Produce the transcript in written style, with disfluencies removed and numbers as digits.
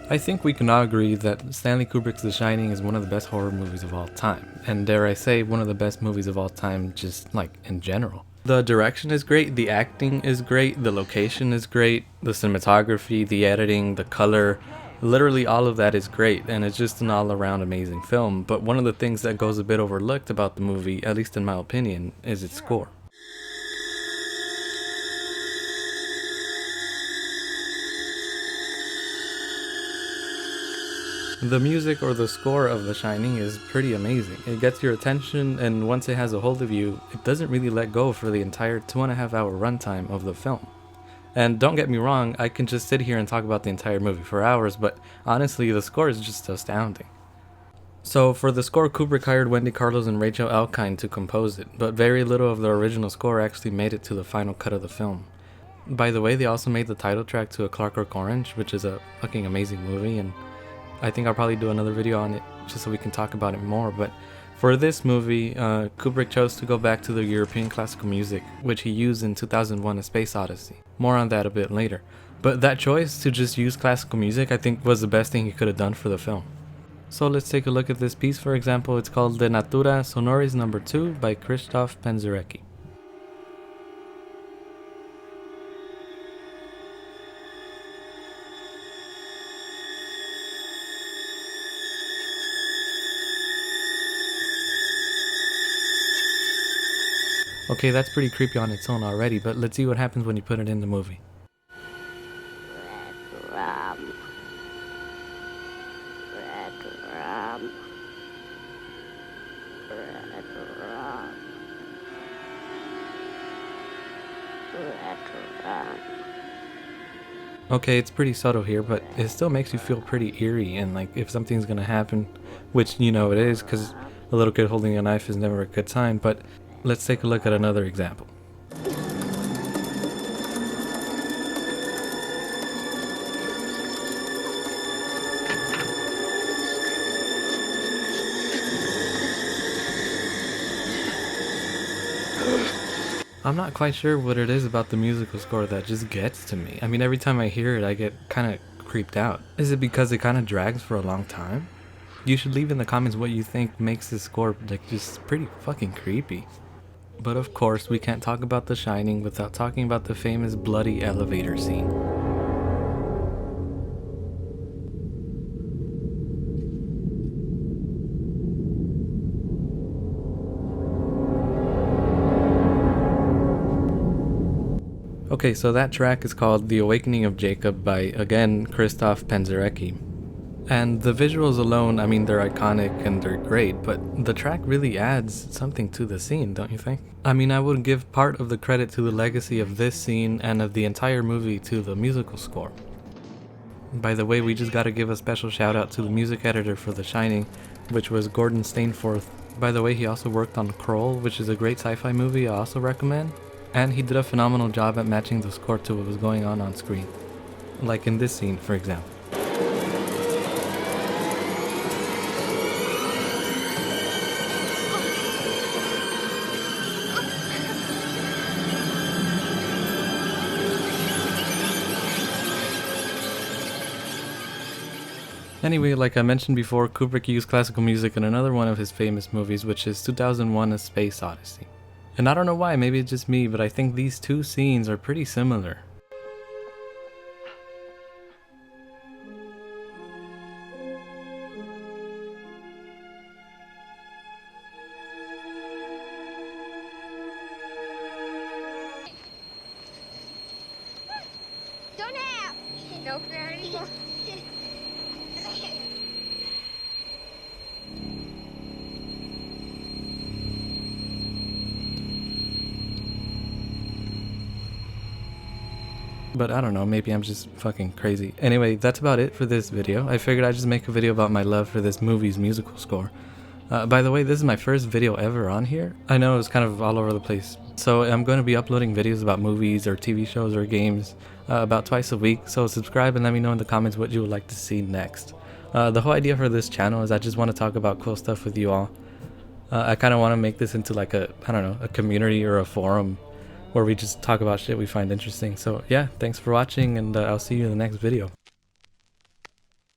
I think we can all agree that Stanley Kubrick's The Shining is one of the best horror movies of all time, and dare I say, one of the best movies of all time just like in general. The direction is great, the acting is great, the location is great, the cinematography, the editing, the color, literally all of that is great, and it's just an all-around amazing film. But one of the things that goes a bit overlooked about the movie, at least in my opinion, is its score. The music or the score of The Shining is pretty amazing. It gets your attention, and once it has a hold of you, it doesn't really let go for the entire 2.5 hour runtime of the film. And don't get me wrong, I can just sit here and talk about the entire movie for hours, but honestly, the score is just astounding. So for the score, Kubrick hired Wendy Carlos and Rachel Elkind to compose it, but very little of the original score actually made it to the final cut of the film. By the way, they also made the title track to A Clockwork Orange, which is a fucking amazing movie, and I think I'll probably do another video on it just so we can talk about it more. But for this movie, Kubrick chose to go back to the European classical music, which he used in 2001: A Space Odyssey. More on that a bit later. But that choice to just use classical music, I think, was the best thing he could have done for the film. So let's take a look at this piece. For example, it's called De Natura Sonoris No. 2 by Krzysztof Penderecki. Okay, that's pretty creepy on its own already, but let's see what happens when you put it in the movie. Red rum. Red rum. Red rum. Red rum. Okay, it's pretty subtle here, but it still makes you feel pretty eerie, and like if something's gonna happen, which you know it is, because a little kid holding a knife is never a good sign. But let's take a look at another example. I'm not quite sure what it is about the musical score that just gets to me. I mean, every time I hear it, I get kind of creeped out. Is it because it kind of drags for a long time? You should leave in the comments what you think makes this score like just pretty fucking creepy. But of course, we can't talk about The Shining without talking about the famous bloody elevator scene. Okay, so that track is called The Awakening of Jacob by, again, Krzysztof Penderecki. And the visuals alone, I mean, they're iconic and they're great, but the track really adds something to the scene, don't you think? I mean, I would give part of the credit to the legacy of this scene and of the entire movie to the musical score. By the way, we just gotta give a special shout out to the music editor for The Shining, which was Gordon Stainforth. By the way, he also worked on Kroll, which is a great sci-fi movie I also recommend. And he did a phenomenal job at matching the score to what was going on screen. Like in this scene, for example. Anyway, like I mentioned before, Kubrick used classical music in another one of his famous movies, which is 2001: A Space Odyssey. And I don't know why, maybe it's just me, but I think these two scenes are pretty similar. Don't have no fair anymore. But I don't know, maybe I'm just fucking crazy. Anyway, that's about it for this video. I figured I'd just make a video about my love for this movie's musical score. By the way, this is my first video ever on here. I know it's kind of all over the place. So I'm going to be uploading videos about movies or TV shows or games about twice a week. So subscribe and let me know in the comments what you would like to see next. The whole idea for this channel is I just want to talk about cool stuff with you all. I kind of want to make this into like a, I don't know, a community or a forum where we just talk about shit we find interesting. So yeah, thanks for watching, and I'll see you in the next video.